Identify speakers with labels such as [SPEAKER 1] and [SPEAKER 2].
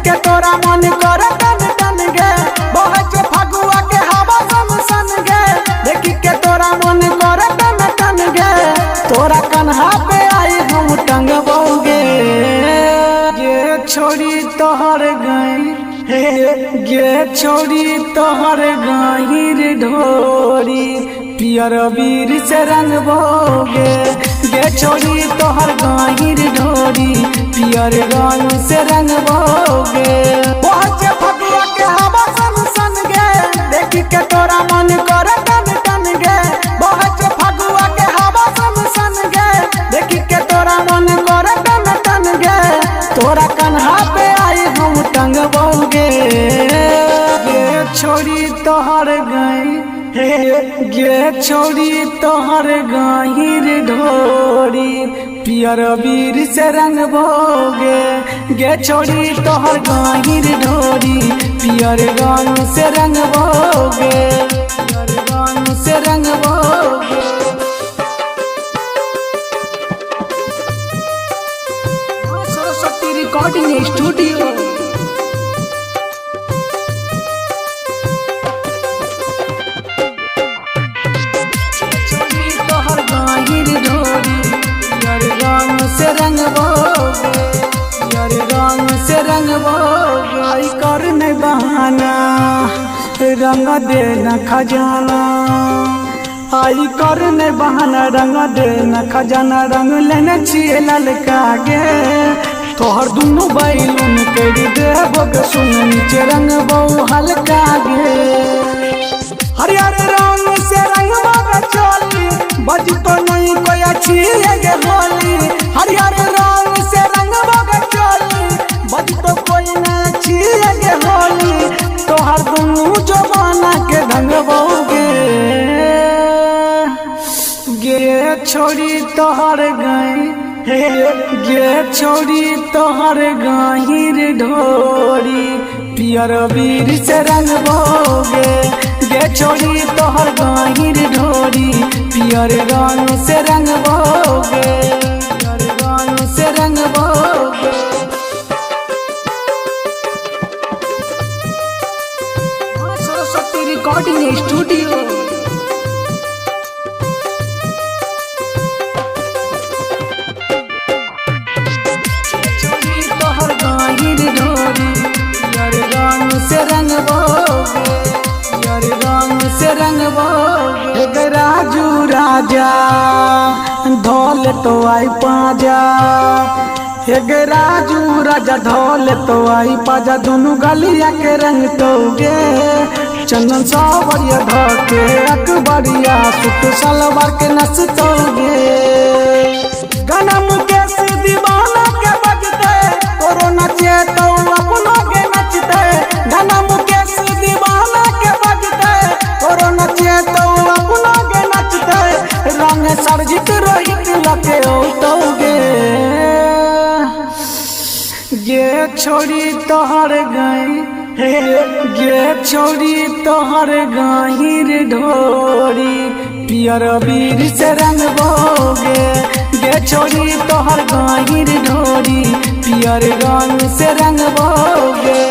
[SPEAKER 1] के तोरा मन कर टन टन गे बहच फगुआ के हवा सन सन गे देखी के तोरा मन कर टन टन गे तोरा कन्हा पे आई हम टंगबोगे गे छोड़ी तोहर गई गे छोड़ी तोहर गहिर ढोरी पियर वीर से रंगबोगे गे छोड़ी तोहर गहिर ढोरी पियर रंग से रंगबोगे पहुँचे फगुआ के हवा सन सन गे देखी के तोरा मन कर टन टन गे पहुँचे फगुआ के हवा सन सन गे देखी के तोरा मन कर टन टन गे तोरा कन्हा पे आई हम टंगबोगे गे छोड़ी तोहर गई गे छोड़ी तोहर गहिर ढोरी पियर वीर से रंगबोगे गे छोड़ी तोहर गहिर ढोरी पियर रंग से रंगबोगे पियर रंग से रंगबोगे सरस्वती रिकॉर्डिंग स्टूडियो से रंगबोगे यार रंग से रंगबोगे आई कर नहीं बहाना रंग देना खजाना आई कर नहीं बहाना रंग देना खजाना रंग लेने छिए ललका गे तोहर दुनू बैलून कर देबोगे सुन नीचे रंगबो हल्का गे हरियर रंग से रंगबोगे चोली बजतो नहीं कोई अच्छी गे होली हरियर रंग से रंगबोगे चोली बजतो कोई ना अच्छी गे होली तोहर दुनू जवाना के ढंगबोगे गे छोड़ी तोहर गई गे छोड़ी तोहर गहिर ढोरी पियर वीर से रंगबोगे गे छोड़ी तोहर गहिर ढोरी पियर रंग से रंगबोगे पियर रंग से रंगबोगे सरस्वती रिकॉर्डिंग स्टूडियो तोहर गहिर ढोरी पियर रंग से रंगबोगे पियर रंग से रंगबोगे राजू राजा धोल तो आई पाजा हे राजू राजा धोल तो आई पाजा दोनों गलिया के रंग तोगे चंदन सावरिया धोके अकबरिया सुट सलवार के नस तोगे गाना मुकेश दीवाना के बजते कोरोना चेतो अपनों के नचते गाना मुकेश दीवाना के बजते कोरोना चेतो अपनों के नचते रंग सरजित रोहित लगे तोगे गे छोड़ी तोहर गई गे छोड़ी तोहर गहिर ढोरी पियर वीर से रंगबोगे गे छोड़ी तोहर गहिर ढोरी पियर रंग से रंगबोगे।